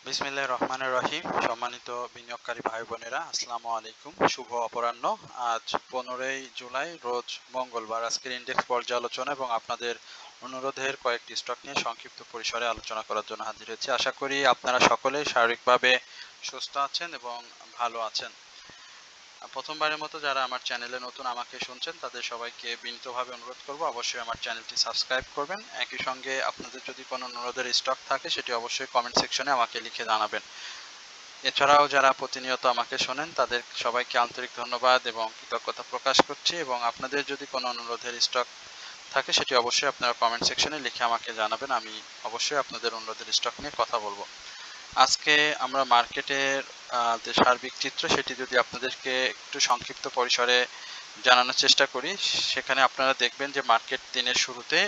বিসমিল্লাহির রহমানির রহিম। সম্মানিত বিনিয়োগকারী ভাই বোনেরা, আসসালামু আলাইকুম। শুভ অপরাহ্ন। আজ 15ই জুলাই, রোজ মঙ্গলবার। আজকের ইন্ডেক্স পর্যালোচনা এবং আপনাদের অনুরোধের কয়েকটি স্টক নিয়ে সংক্ষিপ্ত পরিসরে আলোচনা করার জন্য হাজির হয়েছি। আশা করি আপনারা সকলেই শারীরিকভাবে সুস্থ আছেন এবং ভালো আছেন। প্রথমবারের মতো যারা আমার চ্যানেলে নতুন আমাকে শুনছেন তাদের সবাইকে বিনীতভাবে অনুরোধ করব অবশ্যই আমার চ্যানেলটি সাবস্ক্রাইব করবেন। একই সঙ্গে আপনাদের যদি কোনো অনুরোধের স্টক থাকে সেটি অবশ্যই কমেন্ট সেকশনে আমাকে লিখে জানাবেন। এছাড়াও যারা প্রতিনিয়ত আমাকে শোনেন তাদের সবাইকে আন্তরিক ধন্যবাদ এবং কৃতজ্ঞতা প্রকাশ করছি, এবং আপনাদের যদি কোনো অনুরোধের স্টক থাকে সেটি অবশ্যই আপনারা কমেন্ট সেকশনে লিখে আমাকে জানাবেন। আমি অবশ্যই আপনাদের অনুরোধের স্টক নিয়ে কথা বলবো। আজকে আমরা মার্কেটের যে সার্বিক চিত্র সেটি যদি আপনাদেরকে একটু সংক্ষিপ্ত পরিসরে জানানোর চেষ্টা করি, সেখানে আপনারা দেখবেন যে মার্কেট দিনের শুরুতে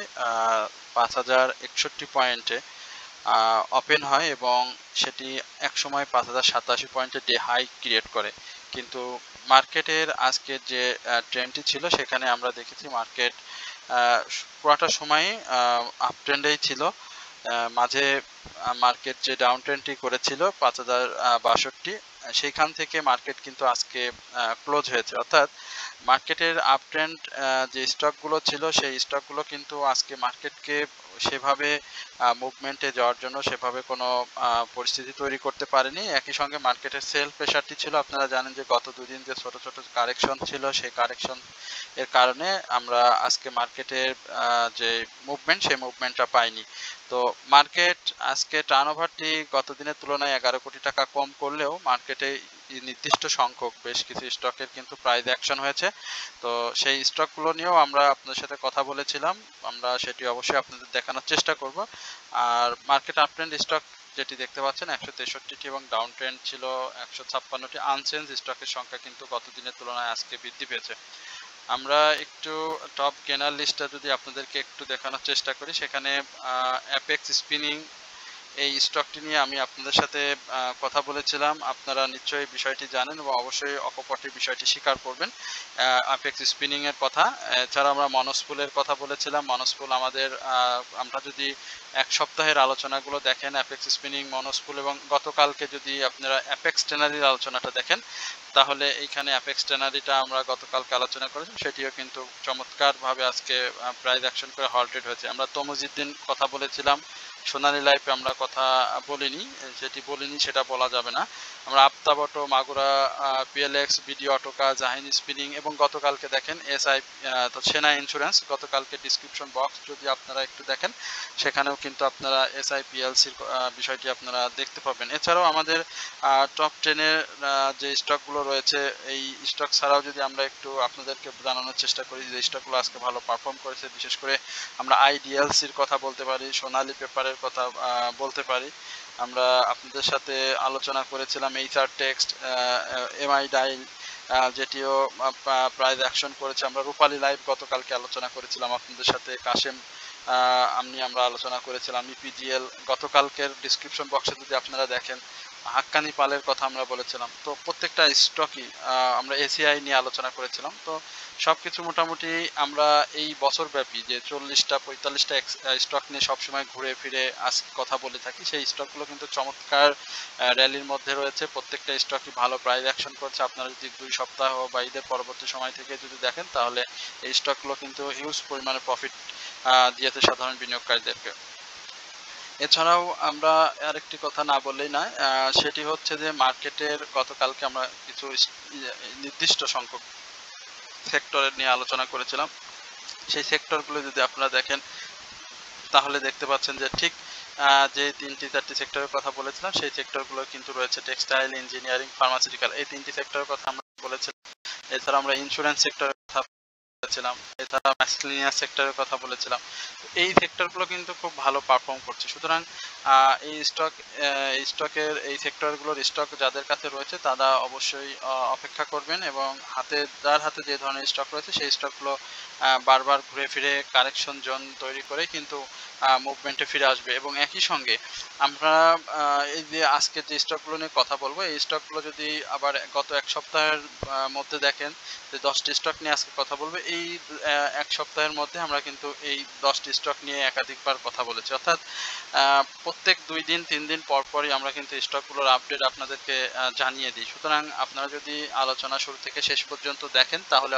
5061 পয়েন্টে ওপেন হয় এবং সেটি একসময় 5087 পয়েন্টে ডে হাই ক্রিয়েট করে। কিন্তু মার্কেটের আজকের যে ট্রেন্ডটি ছিল সেখানে আমরা দেখেছি মার্কেট পুরোটা সময় আপ ট্রেন্ডেই ছিল। মাঝে মার্কেট যে ডাউন ট্রেন্ডটি করেছিল 5062, সেইখান থেকে মার্কেট কিন্তু আজকে ক্লোজ হয়েছে, অর্থাৎ মার্কেটের আপ ট্রেন্ড যে স্টকগুলো ছিল সেই স্টকগুলো কিন্তু আজকে মার্কেটকে সেভাবে মুভমেন্টে যাওয়ার জন্য সেভাবে কোনো পরিস্থিতি তৈরি করতে পারেনি। একই সঙ্গে মার্কেটের সেল প্রেশারটি ছিল, আপনারা জানেন যে গত দুদিন যে ছোট ছোট কারেকশন ছিল সেই কারেকশন এর কারণে আমরা আজকে মার্কেটের যে মুভমেন্ট সেই মুভমেন্টটা পাইনি। তো মার্কেট আজকে টার্নওভারটি গত দিনের তুলনায় 11 কোটি টাকা কম করলেও মার্কেটে নির্দিষ্ট সংখ্যক বেশ কিছু স্টকের কিন্তু প্রাইস অ্যাকশন হয়েছে। তো সেই স্টকগুলো নিয়েও আমরা আপনাদের সাথে কথা বলেছিলাম, আমরা সেটি অবশ্যই আপনাদের দেখানোর চেষ্টা করব। আর মার্কেট আপ ট্রেন্ড স্টক যেটি দেখতে পাচ্ছেন 163টি এবং ডাউন ট্রেন্ড ছিল 156টি। আনচেঞ্জ স্টকের সংখ্যা কিন্তু গত দিনের তুলনায় আজকে বৃদ্ধি পেয়েছে। আমরা একটু টপ গেনার লিস্টটা যদি আপনাদেরকে একটু দেখানোর চেষ্টা করি, সেখানে অ্যাপেক্স স্পিনিং এই স্টকটি নিয়ে আমি আপনাদের সাথে কথা বলেছিলাম। আপনারা নিশ্চয়ই বিষয়টি জানেন এবং অবশ্যই অকপটের বিষয়টি স্বীকার করবেন অ্যাপেক্স স্পিনিং এর কথা। এছাড়া আমরা মনস্পুলের কথা বলেছিলাম। মনস্পুল আমাদের আমরা যদি এক সপ্তাহের আলোচনাগুলো দেখেন, অ্যাপেক্স স্পিনিং, মনস্পুল এবং গতকালকে যদি আপনারা অ্যাপেক্স ট্যানারির আলোচনাটা দেখেন, তাহলে এইখানে অ্যাপেক্স ট্যানারিটা আমরা গতকালকে আলোচনা করেছি, সেটিও কিন্তু চমৎকারভাবে আজকে প্রাইস অ্যাকশন করে হল্টেড হয়েছে। আমরা তমুজউদ্দিন কথা বলেছিলাম, সোনালী লাইফে আমরা কথা বলিনি, যেটি বলিনি সেটা বলা যাবে না। আমরা Aftab auto, Magura, পিএলএক্স, BD অটোকা, Jahin spinning এবং গতকালকে দেখেন এসআই তো সেনা ইন্স্যুরেন্স, গতকালকে ডিসক্রিপশন বক্স যদি আপনারা একটু দেখেন সেখানেও কিন্তু আপনারা এসআই পিএলসির বিষয়টি আপনারা দেখতে পাবেন। এছাড়াও আমাদের টপ 10-এর যে স্টকগুলো রয়েছে, এই স্টক ছাড়াও যদি আমরা একটু আপনাদেরকে জানানোর চেষ্টা করি যে স্টকগুলো আজকে ভালো পারফর্ম করেছে, বিশেষ করে আমরা আইডিএলসির কথা বলতে পারি, সোনালী পেপারের কথা বলতে পারি। আমরা আপনাদের সাথে আলোচনা করেছিলাম এইচআর টেক্সট, এমআই ডাইল, যেটিও প্রাইস অ্যাকশন করেছে। আমরা রূপালী লাইভ গতকালকে আলোচনা করেছিলাম আপনাদের সাথে, কাশেম আমরা আলোচনা করেছিলাম। ইপিজিএল গতকালকের ডিসক্রিপশন বক্সে যদি আপনারা দেখেন, হাক্কানি পালের কথা আমরা বলেছিলাম। তো প্রত্যেকটা স্টকই আমরা এসিআই নিয়ে আলোচনা করেছিলাম। তো সব কিছু মোটামুটি আমরা এই বছরব্যাপী যে 40-45টা স্টক নিয়ে সবসময় ঘুরে ফিরে আজকে কথা বলে থাকি, সেই স্টকগুলো কিন্তু চমৎকার র্যালির মধ্যে রয়েছে। প্রত্যেকটা স্টকই ভালো প্রাইস অ্যাকশন করছে। আপনারা যদি 2 সপ্তাহ বা ঈদের পরবর্তী সময় থেকে যদি দেখেন, তাহলে এই স্টকগুলো কিন্তু হিউজ পরিমাণে প্রফিট দিয়েছে সাধারণ বিনিয়োগকারীদেরকে। এছাড়াও আমরা আরেকটি কথা না বললেই না, সেটি হচ্ছে যে মার্কেটের গতকালকে আমরা কিছু নির্দিষ্ট সংখ্যক সেক্টরের নিয়ে আলোচনা করেছিলাম। সেই সেক্টরগুলো যদি আপনারা দেখেন, তাহলে দেখতে পাচ্ছেন যে ঠিক যে 3-4টি সেক্টরের কথা বলেছিলাম সেই সেক্টরগুলো কিন্তু রয়েছে। টেক্সটাইল, ইঞ্জিনিয়ারিং, ফার্মাসিউটিক্যাল, এই 3টি সেক্টরের কথা আমরা বলেছিলাম। এছাড়া আমরা ইন্স্যুরেন্স সেক্টরের কথা বলেছিলাম, এছাড়া ম্যাসলিনিয়াস সেক্টরের কথা বলেছিলাম। এই সেক্টরগুলো কিন্তু খুব ভালো পারফর্ম করছে। সুতরাং এই স্টকের এই সেক্টরগুলোর স্টক যাদের কাছে রয়েছে তারা অবশ্যই অপেক্ষা করবেন, এবং যার হাতে যে ধরনের স্টক রয়েছে সেই স্টকগুলো বারবার ঘুরে ফিরে কারেকশন জোন তৈরি করে কিন্তু মুভমেন্টে ফিরে আসবে। এবং একই সঙ্গে আমরা এই যে আজকে যে স্টকগুলো নিয়ে কথা বলবো, এই স্টকগুলো যদি আবার গত এক সপ্তাহের মধ্যে দেখেন যে 10টি স্টক নিয়ে আজকে কথা বলবো, এই এক সপ্তাহের মধ্যে আমরা কিন্তু এই 10টি স্টক নিয়ে একাধিকবার কথা বলেছি। অর্থাৎ প্রত্যেক 2 দিন 3 দিন পর পরই আমরা কিন্তু স্টকগুলোর আপডেট আপনাদেরকে জানিয়ে দিই। সুতরাং আপনারা যদি আলোচনা শুরু থেকে শেষ পর্যন্ত দেখেন তাহলে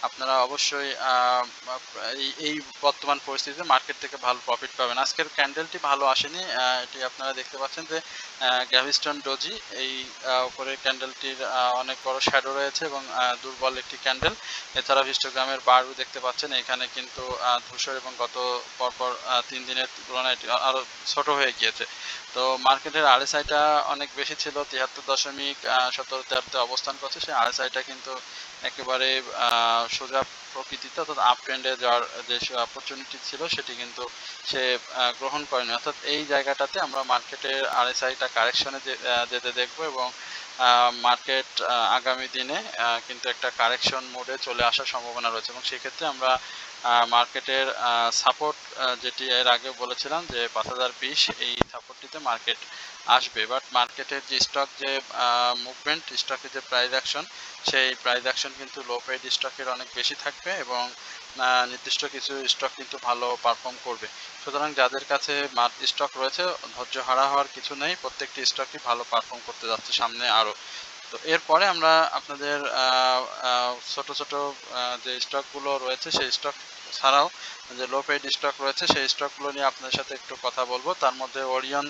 আপনারা অবশ্যই এই বর্তমান পরিস্থিতিতে মার্কেট থেকে ভালো প্রফিট পাবেন। আজকের ক্যান্ডেলটি ভালো আসেনি, এটি আপনারা দেখতে পাচ্ছেন যে গ্যাভিস্টন ডোজি, এই উপরের ক্যান্ডেলটির অনেক বড় শ্যাডো রয়েছে এবং দুর্বল একটি ক্যান্ডেল। এছাড়া হিস্টোগ্রামের বারও দেখতে পাচ্ছেন, এখানে কিন্তু ধূসর এবং গত পরপর 3 দিনের তুলনায় এটি আরও ছোট হয়ে গিয়েছে। তো মার্কেটের আরএসআইটা অনেক বেশি ছিল, 73.17 অবস্থান করছে। সেই আরএসআইটা কিন্তু একেবারে সোজা প্রকৃতিতে, অর্থাৎ আপ ট্রেন্ডে যাওয়ার যে অপরচুনিটি ছিল সেটি কিন্তু সে গ্রহণ করেনি। অর্থাৎ এই জায়গাটাতে আমরা মার্কেটের আরএসআইটা কারেকশনে যেতে দেখব এবং মার্কেট আগামী দিনে কিন্তু একটা কারেকশন মোডে চলে আসার সম্ভাবনা রয়েছে এবং সেক্ষেত্রে আমরা মার্কেটের সাপোর্ট, যেটি এর আগে বলেছিলাম যে 5020, এই সাপোর্টটিতে মার্কেট আসবে। বাট মার্কেটের যে স্টক যে মুভমেন্ট, স্টকের যে প্রাইস অ্যাকশন, সেই প্রাইস অ্যাকশন কিন্তু লো পেইড স্টকের অনেক বেশি থাকবে এবং নির্দিষ্ট কিছু স্টক কিন্তু ভালো পারফর্ম করবে। সুতরাং যাদের কাছে স্টক রয়েছে, ধৈর্য হারা হওয়ার কিছু নেই, প্রত্যেকটি স্টকই ভালো পারফর্ম করতে যাচ্ছে সামনে আরও। তো এরপরে আমরা আপনাদের ছোট ছোট যে স্টকগুলো রয়েছে সেই স্টক ছাড়াও যে লো পেইড স্টক রয়েছে সেই স্টকগুলো নিয়ে আপনাদের সাথে একটু কথা বলবো। তার মধ্যে ওরিয়ন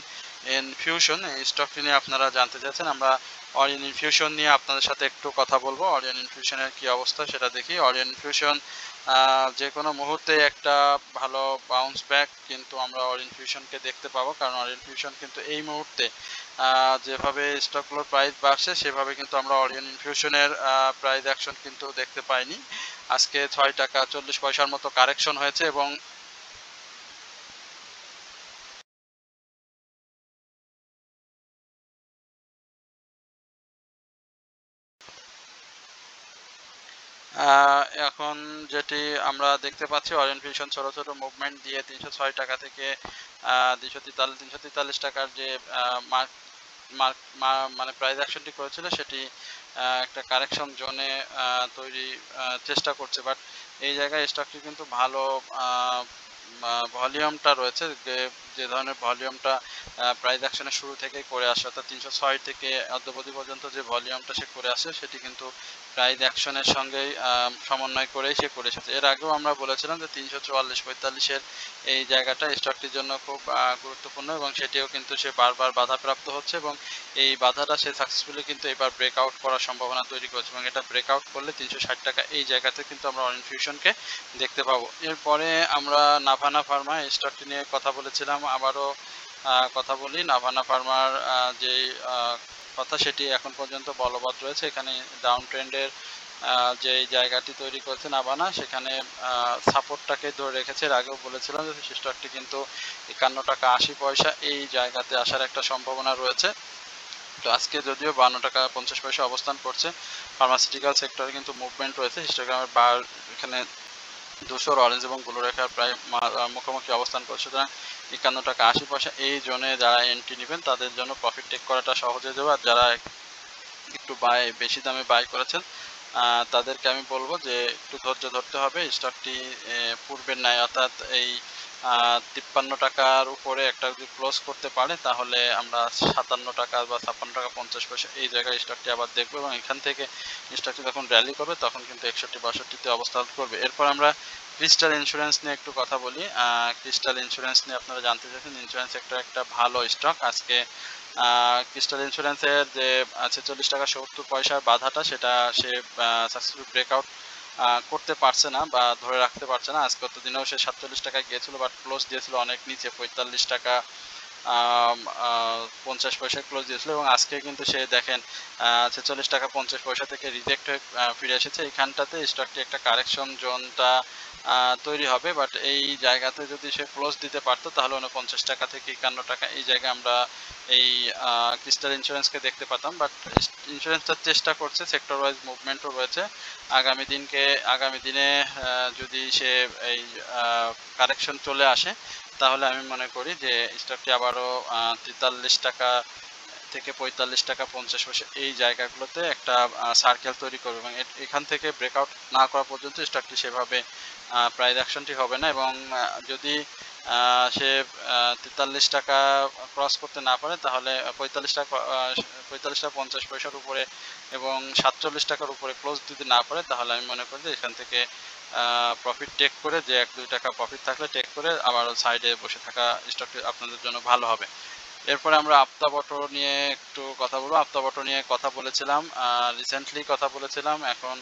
ইনফিউশন, এই স্টকটি নিয়ে আপনারা জানতে চাচ্ছেন। আমরা অরিয়ন ইনফিউশন নিয়ে আপনাদের সাথে একটু কথা বলবো। অরিয়ন ইনফিউশনের কি অবস্থা সেটা দেখি। অরিয়ন ইনফিউশন যে কোনো মুহূর্তে একটা ভালো বাউন্স ব্যাক কিন্তু আমরা অরিয়ন ইনফিউশনকে দেখতে পাবো, কারণ অরিয়ন ইনফিউশন কিন্তু এই মুহূর্তে যেভাবে স্টকগুলোর প্রাইস বাড়ছে সেভাবে কিন্তু আমরা অরিয়ন ইনফিউশনের প্রাইস অ্যাকশন কিন্তু দেখতে পাইনি। আজকে 6 টাকা 40 পয়সার মতো কারেকশন হয়েছে এবং এখন যেটি আমরা দেখতে পাচ্ছি, অরিয়ন ফিউশন ছোট ছোট মুভমেন্ট দিয়ে 306 টাকা থেকে 343 টাকার যে মার্ক মার্ক মানে প্রাইস অ্যাকশনটি করেছিল সেটি একটা কারেকশন জোনে তৈরি চেষ্টা করছে। বাট এই জায়গায় স্টকটি কিন্তু ভালো ভলিউমটা রয়েছে, যে ধরনের ভলিউমটা প্রাইস অ্যাকশনের শুরু থেকেই করে আসে, অর্থাৎ 306 থেকে অদ্যাবধি পর্যন্ত যে ভলিউমটা সে করে আসে সেটি কিন্তু প্রাইস অ্যাকশনের সঙ্গেই সমন্বয় করেই সে করে এসেছে। এর আগেও আমরা বলেছিলাম যে 344-45-এর এই জায়গাটা স্টকটির জন্য খুব গুরুত্বপূর্ণ এবং সেটিও কিন্তু সে বারবার বাধাপ্রাপ্ত হচ্ছে এবং এই বাধাটা সে সাকসেসফুলি কিন্তু এবার ব্রেকআউট করার সম্ভাবনা তৈরি করেছে এবং এটা ব্রেকআউট করলে 360 টাকা এই জায়গাতে কিন্তু আমরা অরিয়ন ফিউশনকে দেখতে পাবো। এরপরে আমরা নাভানা ফার্মা এই স্টকটি নিয়ে কথা বলেছিলাম, আবারও কথা বলি। নাভানা ফার্মার যে কথা সেটি এখন পর্যন্ত বলবৎ রয়েছে। এখানে ডাউন ট্রেন্ডের যে জায়গাটি তৈরি করেছে নাভানা, সেখানে সাপোর্টটাকে ধরে রেখেছে। এর আগেও বলেছিলাম যে সেই স্টকটি কিন্তু 51 টাকা 80 পয়সা এই জায়গাতে আসার একটা সম্ভাবনা রয়েছে। তো আজকে যদিও 52 টাকা 50 পয়সা অবস্থান করছে, ফার্মাসিউটিক্যাল সেক্টরে কিন্তু মুভমেন্ট রয়েছে। হিস্টোগ্রামের বার এখানে ধূসর, অরেঞ্জ এবং ব্লু রেখার প্রায় মুখোমুখি অবস্থান করছে। সুতরাং 51 টাকা 80 পয়সা এই জোনে যারা এন্ট্রি নেবেন তাদের জন্য প্রফিট টেক করাটা সহজ হয়ে যাবে। আর যারা একটু বেশি দামে বাই করেছেন তাদেরকে আমি বলবো যে একটু ধৈর্য ধরতে হবে। স্টকটি পূর্বের ন্যায়, অর্থাৎ এই 53 টাকার উপরে একটা যদি ক্লোজ করতে পারে তাহলে আমরা 57 টাকা বা 56 টাকা 50 পয়সা এই জায়গায় স্টকটি আবার দেখবো এবং এখান থেকে স্টকটি যখন র্যালি করবে তখন কিন্তু 61-62তে অবস্থান করবে। এরপর আমরা ক্রিস্টাল ইন্স্যুরেন্স নিয়ে একটু কথা বলি। ক্রিস্টাল ইন্স্যুরেন্স নিয়ে আপনারা জানতে চাইছেন। ইন্স্যুরেন্স সেক্টর একটা ভালো স্টক। আজকে ক্রিস্টাল ইন্স্যুরেন্সের যে 46 টাকা 70 পয়সার বাধাটা সেটা সে সাকসেসফুল ব্রেকআউট করতে পারছে না বা ধরে রাখতে পারছে না। আজকে গত দিনেও সে 47 টাকায় গিয়েছিল বাট ক্লোজ দিয়েছিল অনেক নিচে, 45 টাকা 50 পয়সায় ক্লোজ দিয়েছিল এবং আজকে কিন্তু সে দেখেন 46 টাকা 50 পয়সা থেকে রিজেক্ট হয়ে ফিরে এসেছে। এইখানটাতে স্টকটি একটা কারেকশন জোনটা তৈরি হবে, বাট এই জায়গাতে যদি সে ক্লোজ দিতে পারতো তাহলে 49 টাকা থেকে 51 টাকা এই জায়গায় আমরা এই ক্রিস্টাল ইন্স্যুরেন্সকে দেখতে পাতাম। বাট ইন্স্যুরেন্সটার চেষ্টা করছে, সেক্টর ওয়াইজ মুভমেন্টও রয়েছে। আগামী দিনে যদি সে এই কারেকশন চলে আসে তাহলে আমি মনে করি যে স্টকটি আবারও 43 টাকা থেকে 45 টাকা 50 পয়সা এই জায়গাগুলোতে একটা সার্কেল তৈরি করবে এবং এখান থেকে ব্রেকআউট না করা পর্যন্ত স্টকটি সেভাবে প্রাইস অ্যাকশনটি হবে না এবং যদি সে 43 টাকা ক্রস করতে না পারে তাহলে 45 টাকা 50 পয়সার উপরে এবং 47 টাকার উপরে ক্লোজ দিতে না পারে তাহলে আমি মনে করি যে এখান থেকে প্রফিট টেক করে যে 1-2 টাকা প্রফিট থাকলে টেক করে আবার সাইডে বসে থাকা স্টকটি আপনাদের জন্য ভালো হবে। এরপরে আমরা আপ্তাবটো নিয়ে একটু কথা বলবো। আপ্তাবটো নিয়ে কথা বলেছিলাম, রিসেন্টলি কথা বলেছিলাম। এখন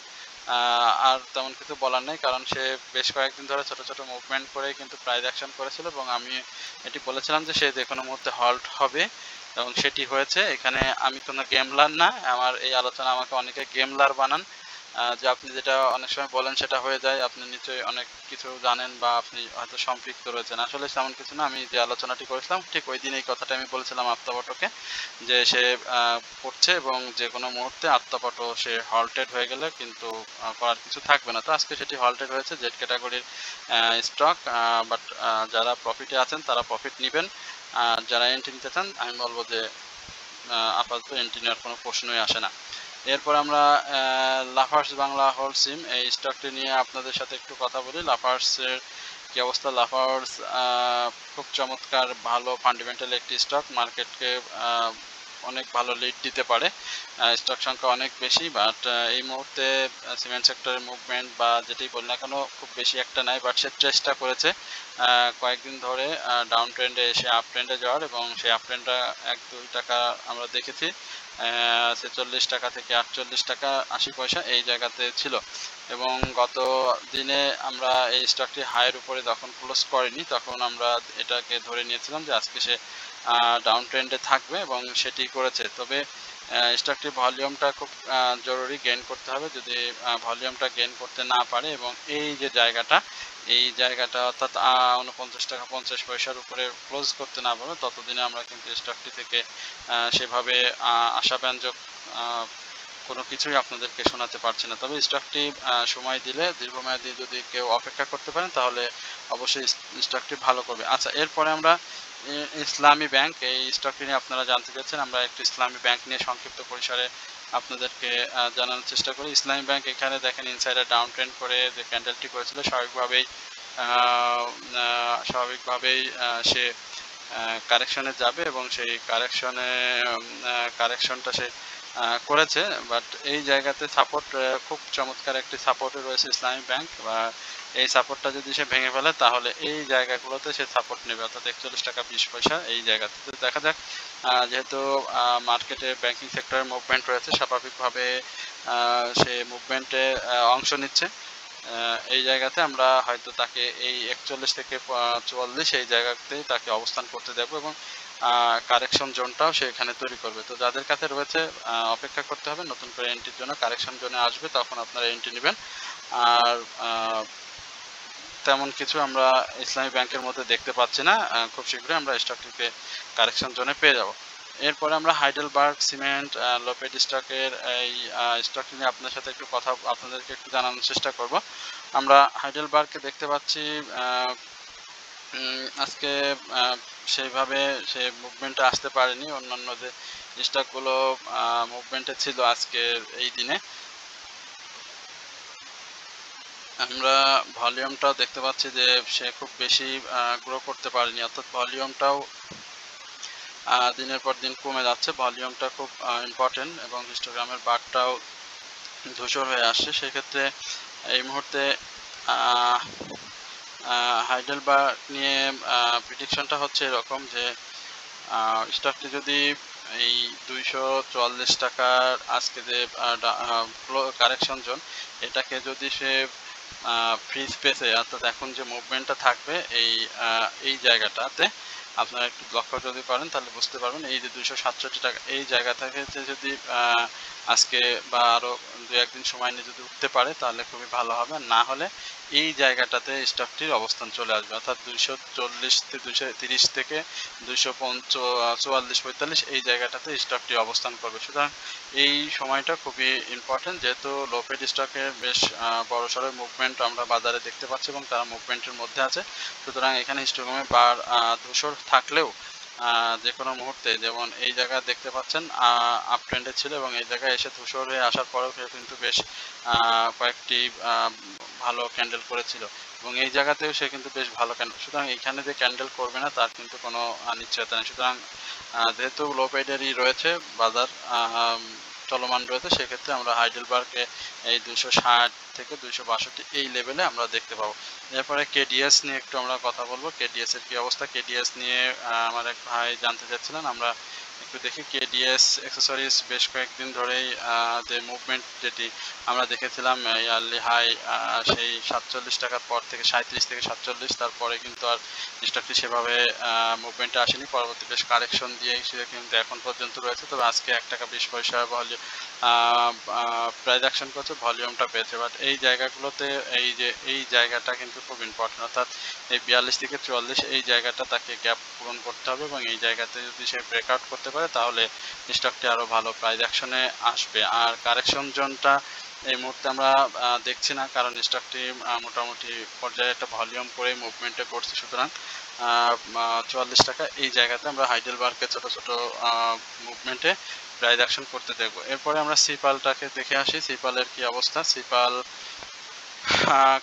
আর তেমন কিছু বলার নেই, কারণ সে বেশ কয়েকদিন ধরে ছোট ছোট মুভমেন্ট করে কিন্তু প্রাইস অ্যাকশন করেছিল এবং আমি এটি বলেছিলাম যে সে যে কোনো মুহূর্তে হল্ট হবে এবং সেটি হয়েছে। এখানে আমি কোনো গেমলার না, আমার এই আলোচনা আমাকে অনেকে গেমলার বানান, যে আপনি যেটা অনেক সময় বলেন সেটা হয়ে যায়, আপনি নিশ্চয়ই অনেক কিছু জানেন বা আপনি হয়তো সম্পৃক্ত রয়েছেন। আসলে তেমন কিছু না, আমি যে আলোচনাটি করেছিলাম ঠিক ওই দিন এই কথাটা আমি বলেছিলাম আপ্তাবটোকে, যে সে পড়ছে এবং যে কোনো মুহূর্তে আপ্তাবটো সে হল্টেড হয়ে গেলে কিন্তু করার কিছু থাকবে না। তো আজকে সেটি হল্টেড হয়েছে জেড ক্যাটাগরির স্টক, বাট যারা প্রফিটে আছেন তারা প্রফিট নেবেন, যারা এন্ট্রি নিতে চান আমি বলবো যে আপাতত এন্ট্রি নেওয়ার কোনো প্রশ্নই আসে না। এরপর আমরা লাফার্স বাংলা হোলসিম এই স্টকটি নিয়ে আপনাদের সাথে একটু কথা বলি। লাফার্সের কি অবস্থা? লাফার্স খুব চমৎকার ভালো ফান্ডামেন্টাল একটি স্টক, মার্কেটকে অনেক ভালো লিড দিতে পারে, স্টক সংখ্যা অনেক বেশি, বাট এই মুহূর্তে সিমেন্ট সেক্টরের মুভমেন্ট বা যেটি বলি না কেন খুব বেশি একটা নাই, বাট সে চেষ্টা করেছে কয়েকদিন ধরে ডাউন ট্রেন্ডে এসে আপ ট্রেন্ডে যাওয়ার এবং সেই আপ ট্রেন্ডটা 1-2 টাকা আমরা দেখেছি 46 টাকা থেকে 48 টাকা 80 পয়সা এই জায়গাতে ছিল এবং গত দিনে আমরা এই স্টকটি হাইয়ের উপরে যখন ক্লোজ করেনি তখন আমরা এটাকে ধরে নিয়েছিলাম যে আজকে সে ডাউন ট্রেন্ডে থাকবে এবং সেটি করেছে। তবে স্টকটির ভলিউমটা খুব জরুরি গেইন করতে হবে, যদি ভলিউমটা গেইন করতে না পারে এবং এই যে জায়গাটা এই জায়গাটা অর্থাৎ 49 টাকা 50 পয়সার উপরে ক্লোজ করতে না পারে ততদিনে আমরা কিন্তু স্টকটি থেকে সেভাবে আশাব্যঞ্জক কোনো কিছুই আপনাদেরকে শোনাতে পারছি না। তবে স্টকটি সময় দিলে দীর্ঘমেয়াদী যদি কেউ অপেক্ষা করতে পারেন তাহলে অবশ্যই স্টকটি ভালো করবে। আচ্ছা, এরপরে আমরা ইসলামী ব্যাংক এই স্টকটি নিয়ে আপনারা জানতে চাচ্ছেন, আমরা একটু ইসলামী ব্যাংক নিয়ে সংক্ষিপ্ত পরিসরে আপনাদেরকে জানানোর চেষ্টা করি। ইসলামী ব্যাংক এখানে দেখেন ইনসাইডার ডাউন ট্রেন্ড করে যে ক্যান্ডেলটি করেছিল স্বাভাবিকভাবেই সে কারেকশনে যাবে এবং সেই কারেকশনটা সে করেছে, বাট এই জায়গাতে সাপোর্ট খুব চমৎকার একটি সাপোর্টে রয়েছে ইসলামী ব্যাংক, বা এই সাপোর্টটা যদি সে ভেঙে ফেলে তাহলে এই জায়গাগুলোতে সে সাপোর্ট নেবে অর্থাৎ 41 টাকা 20 পয়সা এই জায়গাতে। তো দেখা যাক, যেহেতু মার্কেটে ব্যাংকিং সেক্টরের মুভমেন্ট রয়েছে স্বাভাবিকভাবে সে মুভমেন্টে অংশ নিচ্ছে, এই জায়গাতে আমরা হয়তো তাকে এই 41 থেকে 44 এই জায়গাতেই তাকে অবস্থান করতে দেবো এবং কারেকশন জোনটাও সে এখানে তৈরি করবে। তো যাদের কাছে রয়েছে অপেক্ষা করতে হবে নতুন করে এন্ট্রির জন্য, কারেকশন জোনে আসবে তখন আপনারা এন্ট্রি নেবেন। আর তেমন কিছু আমরা ইসলামী ব্যাংকের মধ্যে দেখতে পাচ্ছি না, খুব শীঘ্রই আমরা স্টকটিকে কারেকশন জোনে পেয়ে যাব। এরপরে আমরা হাইডেলবার্গ সিমেন্ট লোপেড স্টকের এই স্টকটি নিয়ে আপনার সাথে একটু আপনাদেরকে একটু জানানোর চেষ্টা করব। আমরা হাইডেলবার্গকে দেখতে পাচ্ছি আজকে সেইভাবে সে মুভমেন্টে আসতে পারেনি, অন্যান্য যে স্টকগুলো মুভমেন্টে ছিল আজকের এই দিনে। আমরা ভলিউমটাও দেখতে পাচ্ছি যে সে খুব বেশি গ্রো করতে পারেনি, অর্থাৎ ভলিউমটাও দিনের পর দিন কমে যাচ্ছে, ভলিউমটা খুব ইম্পর্টেন্ট এবং হিস্টোগ্রামের বারটাও ধূসর হয়ে আসছে। সেক্ষেত্রে এই মুহূর্তে হাইডেলবার্গ নিয়ে প্রিডিকশনটা হচ্ছে এরকম যে স্টকটি যদি এই 244 টাকার আজকে যে কারেকশন জোন এটাকে যদি সে ফ্রি স্পেসে অর্থাৎ এখন যে মুভমেন্টটা থাকবে এই জায়গাটাতে আপনারা একটু লক্ষ্য যদি করেন তাহলে বুঝতে পারবেন এই যে 267 টাকা এই জায়গা থেকে যদি আজকে বা আরো 2-1 দিন সময় নিয়ে যদি উঠতে পারে তাহলে খুবই ভালো হবে। না হলে এই জায়গাটাতে স্টকটির অবস্থান চলে আসবে, অর্থাৎ 240 থেকে 230 থেকে 244-45 এই জায়গাটাতে স্টকটি অবস্থান করবে। সুতরাং এই সময়টা খুবই ইম্পর্টেন্ট, যেহেতু লো পেড স্টকে বেশ বড়সড় মুভমেন্ট আমরা বাজারে দেখতে পাচ্ছি এবং তারা মুভমেন্টের মধ্যে আছে। সুতরাং এখানে হিস্টোগ্রামে বার ধূসর থাকলেও যে কোনো মুহূর্তে, যেমন এই জায়গায় দেখতে পাচ্ছেন আপ ট্রেন্ডে ছিল এবং এই জায়গায় এসে ধূসরে আসার পরেও কিন্তু বেশ কয়েকটি ভালো ক্যান্ডেল করেছিল এবং এই জায়গাতেও সে কিন্তু বেশ ভালো ক্যান্ডেল। সুতরাং এখানে যে ক্যান্ডেল করবে না তার কিন্তু কোনো নিশ্চয়তা নেই। সুতরাং যেহেতু লো পেডেরই রয়েছে বাজার চলমান রয়েছে, সেক্ষেত্রে আমরা হাইডেলবার্গে এই 260 থেকে 262 এই লেভেলে আমরা দেখতে পাবো। এরপরে কেডিএস নিয়ে একটু আমরা কথা বলবো। কেডিএস এর কি অবস্থা, কেডিএস নিয়ে আমার এক ভাই জানতে চাচ্ছিলেন। আমরা একটু দেখি কেডিএস অ্যাক্সেসরিজ বেশ কয়েকদিন ধরেই যে মুভমেন্ট যেটি আমরা দেখেছিলাম ইয়ারলি হাই সেই 47 টাকার পর থেকে 37 থেকে 47, তারপরে কিন্তু আর স্টকটি সেভাবে মুভমেন্টে আসেনি। পরবর্তী বেশ কারেকশন দিয়ে সে কিন্তু এখন পর্যন্ত রয়েছে, তবে আজকে 1 টাকা 20 পয়সা প্রাইস অ্যাকশন করছে, ভলিউমটা পেয়েছে। বাট এই জায়গাগুলোতে এই জায়গাটা কিন্তু খুব ইম্পর্টেন্ট, অর্থাৎ এই 42 থেকে 44 এই জায়গাটা তাকে গ্যাপ পূরণ করতে হবে এবং এই জায়গাতে যদি সে ব্রেকআউট করতে পারে তাহলে স্টকটি আরও ভালো প্রাইস অ্যাকশনে আসবে। আর কারেকশন জোনটা এই মুহূর্তে আমরা দেখছি না, কারণ স্টকটি মোটামুটি পর্যায়ে একটা ভলিউম করে মুভমেন্টে করছে। সুতরাং 44 টাকা এই জায়গাতে আমরা হাইডেলবার্গকে ছোট ছোট মুভমেন্টে প্রাইস অ্যাকশন করতে দেখব। এরপরে আমরা সিপালটাকে দেখে আসি, সিপালের কি অবস্থা। সিপাল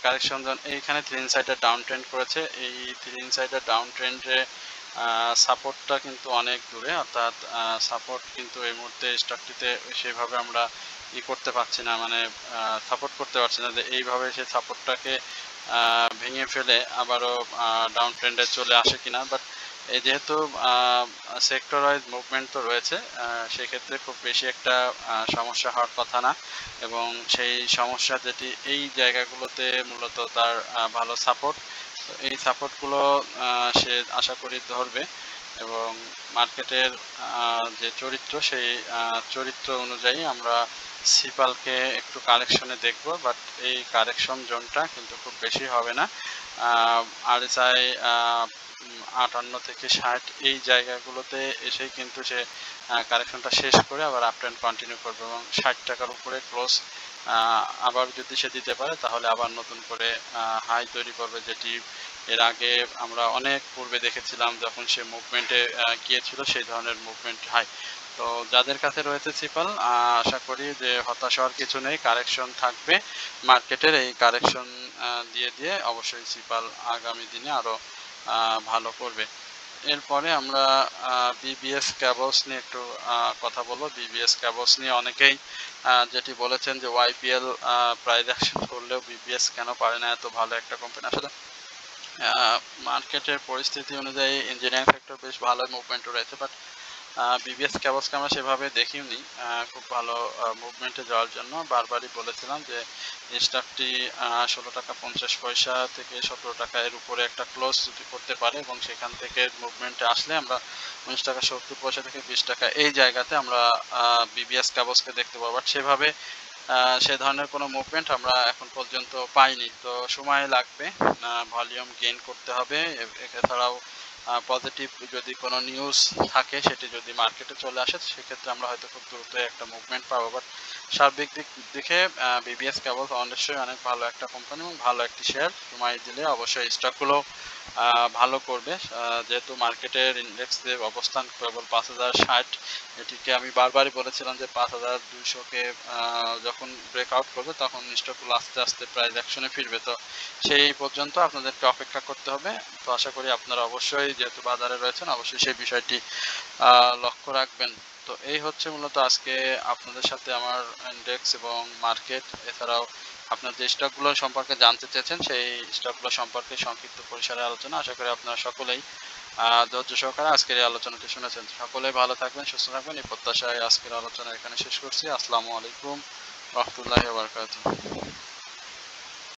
কারেকশন জোন এইখানে 3 ইনসাইডার ডাউন ট্রেন্ড করেছে। এই 3 ইনসাইডার ডাউন ট্রেন্ডে সাপোর্টটা কিন্তু অনেক দূরে, অর্থাৎ সাপোর্ট কিন্তু এই মুহূর্তে স্টকটিতে সেভাবে আমরা করতে পারছি না, মানে সাপোর্ট করতে পারছি না যে এইভাবে সে সাপোর্টটাকে ভেঙে ফেলে আবারও ডাউন ট্রেন্ডে চলে আসে কিনা। বাট এই যেহেতু সেক্টর ওয়াইজ মুভমেন্ট তো রয়েছে, সেক্ষেত্রে খুব বেশি একটা সমস্যা হওয়ার কথা না এবং সেই সমস্যা যেটি এই জায়গাগুলোতে মূলত তার ভালো সাপোর্ট, এই সাপোর্টগুলো সে আশা করি ধরবে এবং মার্কেটের যে চরিত্র সেই চরিত্র অনুযায়ী আমরা সিপালকে একটু কারেকশনে দেখব। বাট এই কারেকশন জোনটা কিন্তু খুব বেশি হবে না। আরএসআই 58 থেকে 60 এই জায়গাগুলোতে এসেই কিন্তু সে কারেকশনটা শেষ করে আবার আপ ট্রেন্ড কন্টিনিউ করবে এবং 60 টাকার উপরে ক্লোজ আবার যদি সে দিতে পারে তাহলে আবার নতুন করে হাই তৈরি করবে, যেটি এর আগে আমরা অনেক পূর্বে দেখেছিলাম যখন সে মুভমেন্টে গিয়েছিল সেই ধরনের মুভমেন্ট হাই। তো যাদের কাছে রয়েছে সিপাল, আশা করি যে হতাশ হওয়ার কিছু নেই, কারেকশন থাকবে মার্কেটের। এই কারেকশন দিয়ে দিয়ে অবশ্যই সিপাল আগামী দিনে আরও ভালো করবে। এরপরে আমরা বিবিএস ক্যাবলস নিয়ে একটু কথা বলবো। বিবিএস ক্যাবলস নিয়ে অনেকেই যেটি বলেছেন যে ওয়াইপিএল প্রাইস অ্যাকশন করলেও বিবিএস কেন পারে না, এত ভালো একটা কোম্পানি। আসলে মার্কেটের পরিস্থিতি অনুযায়ী ইঞ্জিনিয়ারিং সেক্টর বেশ ভালো মুভমেন্ট রয়েছে, বাট বিবিএস ক্যাবলসকে আমরা সেভাবে দেখিনি খুব ভালো মুভমেন্টে যাওয়ার জন্য। বারবারই বলেছিলাম যে স্টকটি 16 টাকা 50 পয়সা থেকে 17 টাকা এর উপরে একটা ক্লোজ যদি করতে পারে এবং সেখান থেকে মুভমেন্টে আসলে আমরা 19 টাকা 70 পয়সা থেকে 20 টাকা এই জায়গাতে আমরা বিবিএস ক্যাবলসকে দেখতে পাবো। বাট সেভাবে সে ধরনের কোনো মুভমেন্ট আমরা এখন পর্যন্ত পাইনি, তো সময় লাগবে, ভলিউম গেইন করতে হবে। এছাড়াও পজিটিভ যদি কোনো নিউজ থাকে সেটি যদি মার্কেটে চলে আসে সেক্ষেত্রে আমরা হয়তো খুব দ্রুত একটা মুভমেন্ট পাবো। বাট সার্বিক দিক দেখে বিবিএস কেবলস অবশ্যই অনেক ভালো একটা কোম্পানি এবং ভালো একটি শেয়ার, সময় দিলে অবশ্যই স্টকগুলো ভালো করবে। যেহেতু মার্কেটের ইন্ডেক্সে অবস্থান কেবল 5060, এটিকে আমি বারবারই বলেছিলাম যে 5200-কে যখন ব্রেকআউট করবে তখন স্টকগুলো আস্তে আস্তে প্রাইস অ্যাকশনে ফিরবে। তো সেই পর্যন্ত আপনাদেরকে অপেক্ষা করতে হবে। তো আশা করি আপনারা অবশ্যই যেহেতু বাজারে রয়েছেন অবশ্যই সেই বিষয়টি লক্ষ্য রাখবেন। তো এই হচ্ছে মূলত আজকে আপনাদের সাথে আমার ইন্ডেক্স এবং মার্কেট, এছাড়াও আপনার যে স্টকগুলো সম্পর্কে জানতে চেয়েছেন সেই স্টকগুলো সম্পর্কে সংক্ষিপ্ত পরিসরে আলোচনা। আশা করি আপনারা সকলেই ধৈর্য সহকারে আজকের এই আলোচনাটি শুনেছেন। সকলেই ভালো থাকবেন, সুস্থ থাকবেন এই প্রত্যাশায় আজকের আলোচনা এখানে শেষ করছি। আসসালামু আলাইকুম রহমতুল্লাহি ওয়া বারাকাতুহু।